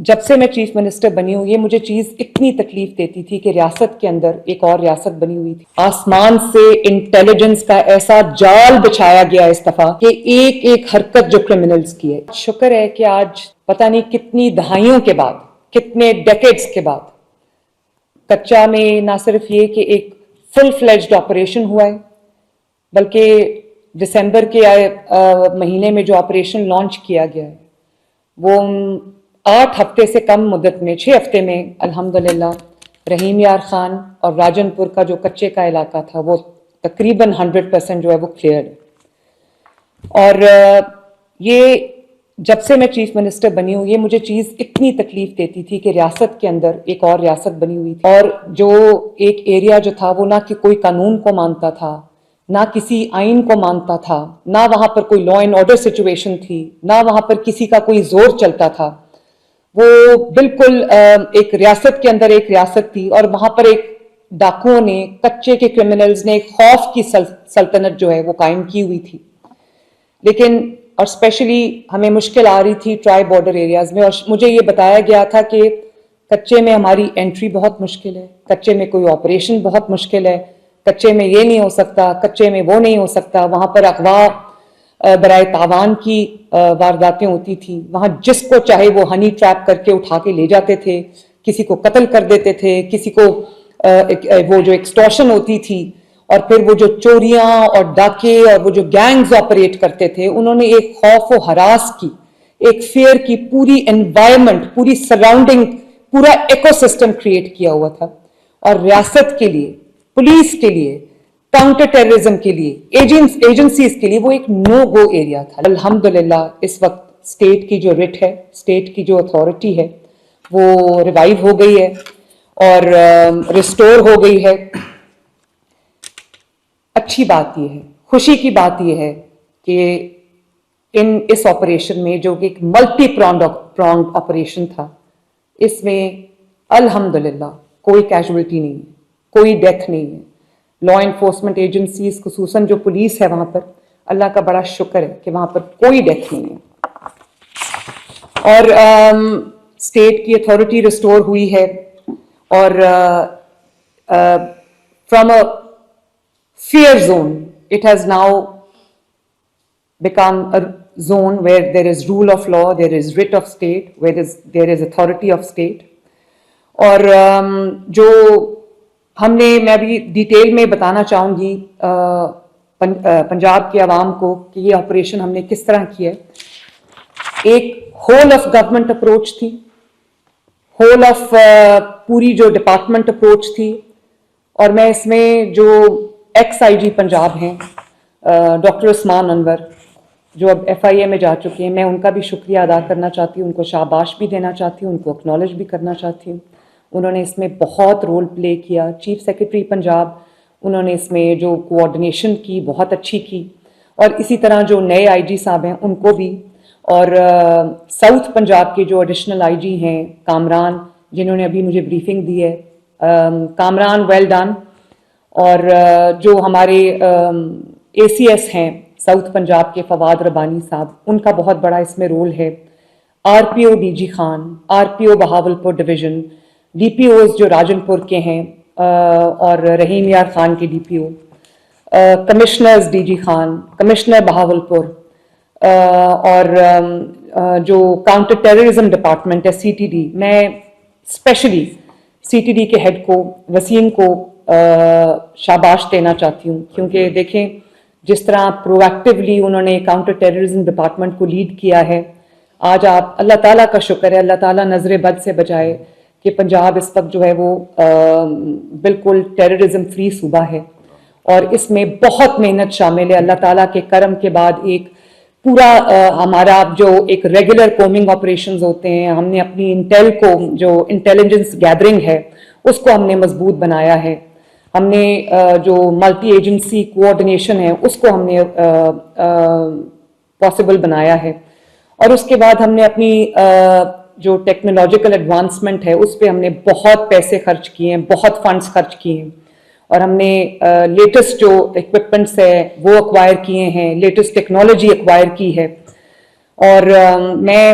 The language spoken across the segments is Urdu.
جب سے میں چیف منسٹر بنی ہوں یہ مجھے چیز اتنی تکلیف دیتی تھی کہ ریاست کے اندر ایک اور ریاست بنی ہوئی تھی، آسمان سے انٹیلیجنس کا ایسا جال بچھایا گیا اس دفعہ کہ ایک ایک حرکت جو کرمنلز کی ہے۔ شکر ہے کہ آج پتہ نہیں کتنی دہائیوں کے بعد، کتنے ڈیکیڈز کے بعد کچا میں نہ صرف یہ کہ ایک فل فلیجڈ آپریشن ہوا ہے، بلکہ دسمبر کے مہینے میں جو آپریشن لانچ کیا گیا ہے وہ 8 ہفتے سے کم مدت میں 6 ہفتے میں الحمدللہ رحیم یار خان اور راجن پور کا جو کچے کا علاقہ تھا وہ تقریباً 100% جو ہے وہ کلیئر ہے۔ اور یہ جب سے میں چیف منسٹر بنی ہوں یہ مجھے چیز اتنی تکلیف دیتی تھی کہ ریاست کے اندر ایک اور ریاست بنی ہوئی تھی اور جو ایک ایریا جو تھا وہ نہ کہ کوئی قانون کو مانتا تھا، نہ کسی آئین کو مانتا تھا، نہ وہاں پر کوئی لا اینڈ آرڈر سچویشن تھی، نہ وہاں پر کسی کا کوئی زور چلتا تھا، وہ بالکل ایک ریاست کے اندر ایک ریاست تھی اور وہاں پر ایک ڈاکوؤں نے، کچے کے کرمنلز نے خوف کی سلطنت جو ہے وہ قائم کی ہوئی تھی۔ لیکن اور اسپیشلی ہمیں مشکل آ رہی تھی ٹرائی بارڈر ایریاز میں، اور مجھے یہ بتایا گیا تھا کہ کچے میں ہماری انٹری بہت مشکل ہے، کچے میں کوئی آپریشن بہت مشکل ہے، کچے میں یہ نہیں ہو سکتا، کچے میں وہ نہیں ہو سکتا، وہاں پر اغوا برائے تاوان کی وارداتیں ہوتی تھیں، وہاں جس کو چاہے وہ ہنی ٹریپ کر کے اٹھا کے لے جاتے تھے، کسی کو قتل کر دیتے تھے، کسی کو وہ جو ایکسٹورشن ہوتی تھی، اور پھر وہ جو چوریاں اور ڈاکے اور وہ جو گینگز آپریٹ کرتے تھے، انہوں نے ایک خوف و ہراس کی، ایک فیئر کی پوری انوائرمنٹ، پوری سراؤنڈنگ، پورا ایکو سسٹم کریٹ کیا ہوا تھا۔ اور ریاست کے لیے، پولیس کے لیے، کاؤنٹر ٹیررزم کے لیے، ایجنسیز کے لیے وہ ایک نو گو ایریا تھا۔ الحمدللہ اس وقت اسٹیٹ کی جو رٹ ہے، اسٹیٹ کی جو اتھارٹی ہے وہ ریوائیو ہو گئی ہے اور ریسٹور ہو گئی ہے۔ اچھی بات یہ ہے، خوشی کی بات یہ ہے کہ اس آپریشن میں جو کہ ایک ملٹی پرونگ آپریشن تھا، اس میں الحمدللہ کوئی کیجولٹی نہیں ہے، کوئی ڈیتھ نہیں ہے۔ لا انفورسمنٹ ایجنسیز خصوصاً جو پولیس ہے وہاں پر، اللہ کا بڑا شکر ہے کہ وہاں پر کوئی ڈیتھ نہیں ہے، اور اسٹیٹ کی اتھارٹی ریسٹور ہوئی ہے، اور from a fear zone it has now become a zone where there is rule of law, there is writ of state, where there is authority of state. اور جو ہم نے، میں بھی ڈیٹیل میں بتانا چاہوں گی پنجاب کے عوام کو کہ یہ آپریشن ہم نے کس طرح کیا ہے۔ ایک ہول آف گورنمنٹ اپروچ تھی، ہول آف پوری جو ڈپارٹمنٹ اپروچ تھی، اور میں اس میں جو ایکس آئی جی پنجاب ہیں ڈاکٹر عثمان انور جو اب ایف آئی اے میں جا چکے ہیں، میں ان کا بھی شکریہ ادا کرنا چاہتی ہوں، ان کو شاباش بھی دینا چاہتی ہوں، ان کو اکنالج بھی کرنا چاہتی ہوں۔ انہوں نے اس میں بہت رول پلے کیا۔ چیف سیکرٹری پنجاب، انہوں نے اس میں جو کوآرڈینیشن کی بہت اچھی کی، اور اسی طرح جو نئے آئی جی صاحب ہیں ان کو بھی، اور ساؤتھ پنجاب کے جو ایڈیشنل آئی جی ہیں کامران، جنہوں نے ابھی مجھے بریفنگ دی ہے، کامران ویل ڈن۔ اور جو ہمارے اے سی ایس ہیں ساؤتھ پنجاب کے فواد ربانی صاحب، ان کا بہت بڑا اس میں رول ہے۔ R P O D G Khan, R P O Bahawal division, D P Os جو راجن پور کے ہیں اور رحیم یار خان کے D P O, commissioners D G Khan, commissioner Bahawal, اور جو کاؤنٹر ٹیررزم ڈپارٹمنٹ ہے سی ٹی ڈی، میں اسپیشلی سی ٹی ڈی کے ہیڈ کو وسیم کو شاباش دینا چاہتی ہوں، کیونکہ دیکھیں جس طرح پرو ایکٹیولی انہوں نے کاؤنٹر ٹیررزم ڈپارٹمنٹ کو لیڈ کیا ہے۔ آج آپ، اللہ تعالیٰ کا شکر ہے، اللہ تعالیٰ نظر بد سے بچائے کہ پنجاب اس وقت جو ہے وہ بالکل ٹیررزم فری صوبہ ہے، اور اس میں بہت محنت شامل ہے۔ اللہ تعالیٰ کے کرم کے بعد ایک پورا ہمارا جو ایک ریگولر کومنگ آپریشنز ہوتے ہیں، ہم نے اپنی انٹیل کو، جو انٹیلیجنس گیدرنگ ہے اس کو ہم نے مضبوط بنایا ہے، ہم نے جو ملٹی ایجنسی کوآرڈینیشن ہے اس کو ہم نے پاسبل بنایا ہے، اور اس کے بعد ہم نے اپنی جو ٹیکنالوجیکل ایڈوانسمنٹ ہے اس پہ ہم نے بہت پیسے خرچ کیے ہیں، بہت فنڈز خرچ کیے ہیں، اور ہم نے لیٹسٹ جو ایکوپمنٹس ہے وہ ایکوائر کیے ہیں، لیٹسٹ ٹیکنالوجی ایکوائر کی ہے۔ اور میں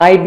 IB,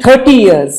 30 years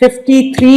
53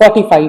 45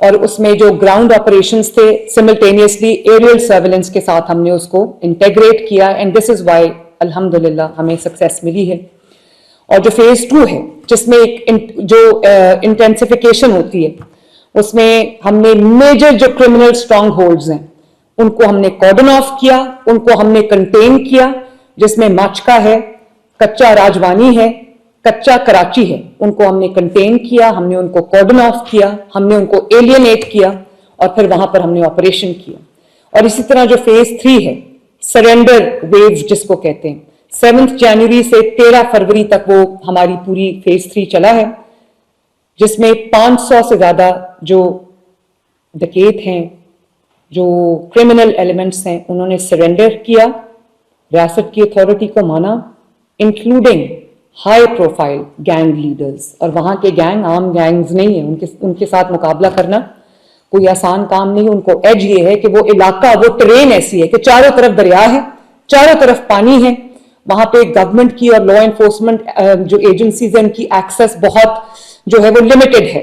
اور اس میں جو گراؤنڈ آپریشنز تھے سملٹینیسلی ایریل سرویلنس کے ساتھ ہم نے اس کو انٹیگریٹ کیا, اینڈ دس از وائی الحمدللہ ہمیں سکسیس ملی ہے. اور جو فیز 2 ہے جس میں ایک جو انٹینسیفیکیشن ہوتی ہے, اس میں ہم نے میجر جو کرمنل اسٹرانگ ہولڈز ہیں ان کو ہم نے کارڈن آف کیا, ان کو ہم نے کنٹین کیا, جس میں ماچکا ہے, کچا راجوانی ہے, کچا کراچی ہے, ان کو ہم نے کنٹین کیا, ہم نے ان کو کارڈن آف کیا, ہم نے ان کو ایلینیٹ کیا, اور پھر وہاں پر ہم نے آپریشن کیا. اور اسی طرح جو فیز 3 ہے سرینڈر ویو جس کو کہتے ہیں, 7 جنوری سے 13 فروری تک وہ ہماری پوری فیز 3 چلا ہے, جس میں 500 سے زیادہ جو ڈکیت ہیں, جو کرمنل ایلیمنٹس ہیں, انہوں نے سرینڈر کیا, ریاست کی اتھارٹی کو مانا, including high profile gang leaders. اور وہاں کے گینگ عام گینگز نہیں ہیں, ان کے ساتھ مقابلہ کرنا کوئی آسان کام نہیں. ان کو ایج یہ ہے کہ وہ علاقہ, وہ ٹرین ایسی ہے کہ چاروں طرف دریا ہے, چاروں طرف پانی ہے, وہاں پہ گورنمنٹ کی اور لا انفورسمنٹ جو ایجنسیز ہیں ان کی ایکسس بہت جو ہے وہ لمیٹڈ ہے,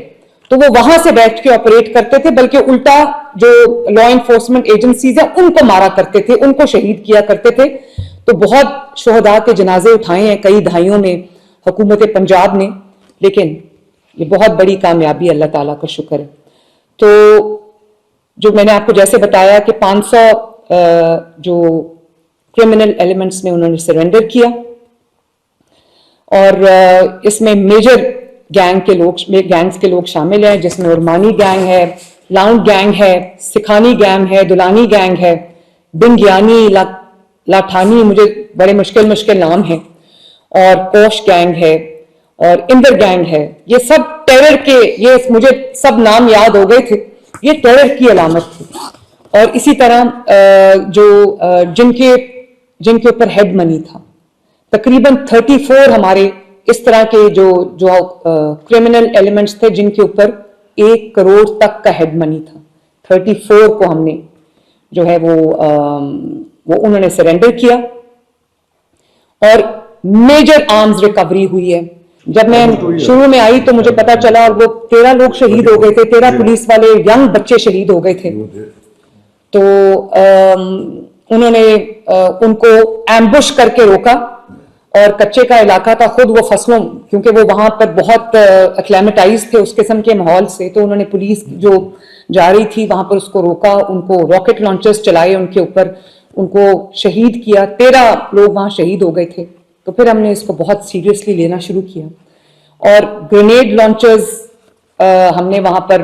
تو وہ وہاں سے بیٹھ کے آپریٹ کرتے تھے, بلکہ الٹا جو لا انفورسمنٹ ایجنسیز ہیں ان کو مارا کرتے تھے, ان کو شہید کیا کرتے تھے. تو بہت شہداء کے جنازے اٹھائے ہیں کئی دہائیوں میں حکومت پنجاب نے, لیکن یہ بہت بڑی کامیابی, اللہ تعالیٰ کا شکر ہے. تو جو میں نے آپ کو جیسے بتایا کہ 500 جو کرمنل ایلیمنٹس نے انہوں نے سرنڈر کیا, اور اس میں میجر گینگز کے لوگ شامل ہیں, جس میں عرمانی گینگ ہے, لاؤنڈ گینگ ہے, سکھانی گینگ ہے, دلانی گینگ ہے, بنگیانی, لاٹھانی, مجھے بڑے مشکل نام ہیں, اور کوش گینگ ہے, اور اندر گینگ ہے. یہ سب ٹیرر کے, یہ مجھے سب نام یاد ہو گئے تھے, یہ ٹیرر کی علامت تھی. اور اسی طرح جو جن کے اوپر ہیڈ منی تھا, تقریباً 34 ہمارے اس طرح کے جو کرمنل ایلیمنٹس تھے جن کے اوپر 1 کروڑ تک کا ہیڈ منی تھا. 34 کو ہم نے جو ہے وہ انہوں نے سرنڈر کیا, اور میجر آرمز ریکوری ہوئی ہے. جب میں شروع میں آئی تو مجھے پتا چلا, اور وہ 13 لوگ شہید ہو گئے تھے, 13 پولیس والے ینگ بچے شہید ہو گئے تھے. تو انہوں نے ان کو ایمبش کر کے روکا, اور کچے کا علاقہ تھا, خود وہ فصلوں, کیونکہ وہ وہاں پر بہت اکلیمیٹائز تھے اس قسم کے ماحول سے, تو انہوں نے پولیس جو جا رہی تھی وہاں پر اس کو روکا, ان کو راکٹ لانچرز چلائے ان کے اوپر, ان کو شہید کیا. 13 لوگ وہاں شہید ہو گئے تھے. تو پھر ہم نے اس کو بہت سیریسلی لینا شروع کیا, اور گرینیڈ لانچرز ہم نے وہاں پر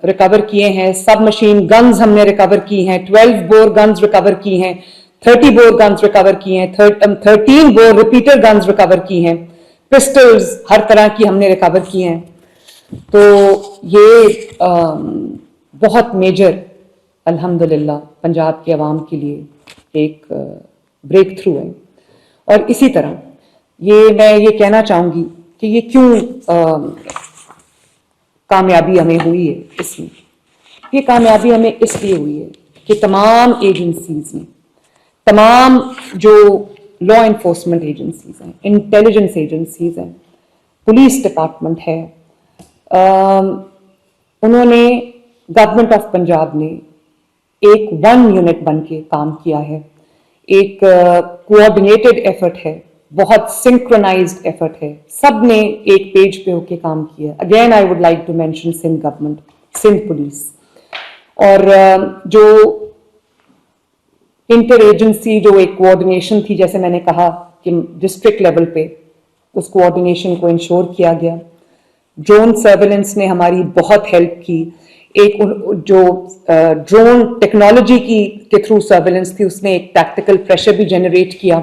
ریکور کیے ہیں, سب مشین گنز ہم نے ریکور کی ہیں, 12 بور گنز ریکور کی ہیں, 30 بور گنز ریکور کی ہیں, 13 بور ریپیٹر گنز ریکور کی ہیں, پسٹلز ہر طرح کی ہم نے ریکور کی ہیں. تو یہ بہت میجر الحمدللہ پنجاب کے عوام کے لیے ایک بریک تھرو ہے. اور اسی طرح میں یہ کہنا چاہوں گی کہ یہ کیوں کامیابی ہمیں ہوئی ہے. اس میں یہ کامیابی ہمیں اس لیے ہوئی ہے کہ تمام ایجنسیز نے, تمام جو لا انفورسمنٹ ایجنسیز ہیں, انٹیلیجنس ایجنسیز ہیں, پولیس ڈپارٹمنٹ ہے, انہوں نے, گورنمنٹ آف پنجاب نے ایک 1 یونٹ بن کے کام کیا ہے. ایک کوآرڈینیٹڈ ایفرٹ ہے, بہت سنکرونائزڈ ایفرٹ ہے, سب نے ایک پیج پہ ہو کے کام کیا. Again I would like to mention Sindh government, Sindh police, اور جو انٹر ایجنسی جو ایک کوآرڈینیشن تھی, جیسے میں نے کہا کہ ڈسٹرکٹ لیول پہ اس کوآرڈینیشن کو انشور کیا گیا. ڈرون سرویلنس نے ہماری بہت ہیلپ کی. ایک جو ڈرون ٹیکنالوجی کے تھرو سرویلنس تھی, اس نے ایک ٹیکٹیکل پریشر بھی جنریٹ کیا,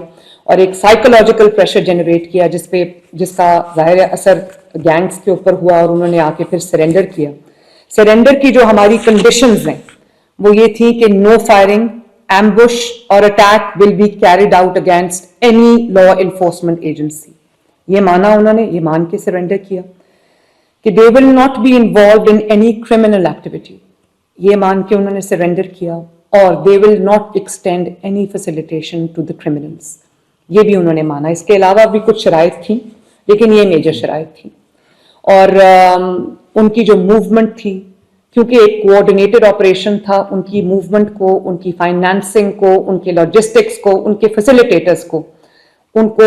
اور ایک سائیکولوجیکل پریشر جنریٹ کیا, جس کا ظاہر اثر گینگز کے اوپر ہوا, اور انہوں نے آ کے پھر سرنڈر کیا. سرنڈر کی جو ہماری کنڈیشنز ہیں وہ یہ تھی کہ نو فائرنگ, ایمبش اور attack will be carried out against any law enforcement agency. یہ مانا انہوں نے, یہ مان کے سرنڈر کیا کہ they will not be involved in any criminal activity. یہ مان کے انہوں نے سرنڈر کیا, اور they will not extend any facilitation to the criminals. یہ بھی انہوں نے مانا. اس کے علاوہ بھی کچھ شرائط تھیں, لیکن یہ میجر شرائط تھیں. اور ان کی جو موومنٹ تھی, کیونکہ ایک کوآرڈینیٹڈ آپریشن تھا، ان کی موومنٹ کو، ان کی فائنانسنگ کو، ان کے لاجسٹکس کو، ان کے فیسیلیٹیٹرز کو، ان کو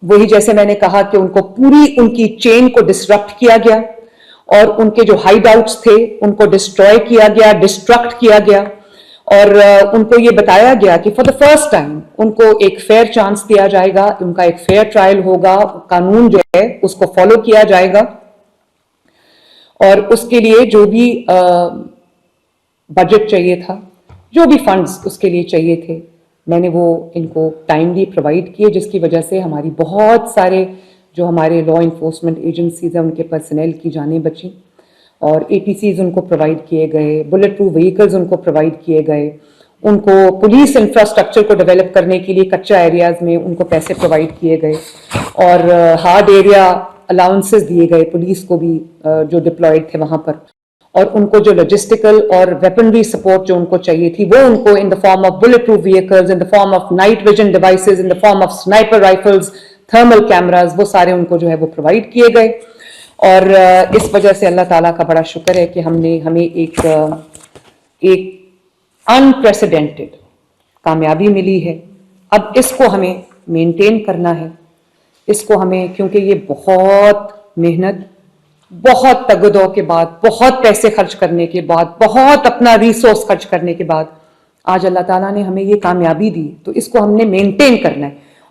وہی جیسے میں نے کہا کہ ان کو پوری ان کی چین کو ڈسرپٹ کیا گیا، اور ان کے جو ہائیڈ آؤٹس تھے ان کو ڈسٹروائے کیا گیا، ڈسٹرکٹ کیا گیا، اور ان کو یہ بتایا گیا کہ فار دا فرسٹ ٹائم ان کو ایک فیئر چانس دیا جائے گا، ان کا ایک فیئر ٹرائل ہوگا، قانون جو ہے اس کو فالو کیا جائے گا، اور اس کے لیے جو بھی بجٹ چاہیے تھا، جو بھی فنڈز اس کے لیے چاہیے تھے، میں نے وہ ان کو ٹائملی پرووائڈ کیے، جس کی وجہ سے ہماری بہت سارے جو ہمارے لا انفورسمنٹ ایجنسیز ہیں ان کے پرسنل کی جانیں بچیں، اور اے ٹی سیز ان کو پرووائڈ کیے گئے، بلٹ پروف وہیکلز ان کو پرووائڈ کیے گئے، ان کو پولیس انفراسٹرکچر کو ڈیولپ کرنے کے لیے کچا ایریاز میں ان کو پیسے پرووائڈ کیے گئے، اور ہارڈ ایریا الاؤنسز دیے گئے پولیس کو بھی جو ڈپلائڈ تھے وہاں پر، اور ان کو جو لاجسٹیکل اور ویپنری سپورٹ جو ان کو چاہیے تھی وہ ان کو in the form of bullet proof vehicles, in the form of night vision devices, in the form of sniper rifles, thermal cameras, وہ سارے ان کو جو ہے وہ پرووائڈ کیے گئے، اور اس وجہ سے اللہ تعالیٰ کا بڑا شکر ہے کہ ہمیں ایک انپریسیڈنٹڈ کامیابی ملی ہے۔ اب اس کو ہمیں مینٹین کرنا ہے، اس کو ہمیں، کیونکہ یہ بہت محنت، بہت تگدو کے بعد، بہت پیسے خرچ کرنے کے بعد، بہت اپنا ریسورس خرچ کرنے کے بعد آج اللہ تعالیٰ نے ہمیں یہ کامیابی دی، تو اس کو ہم نے مینٹین کرنا ہے۔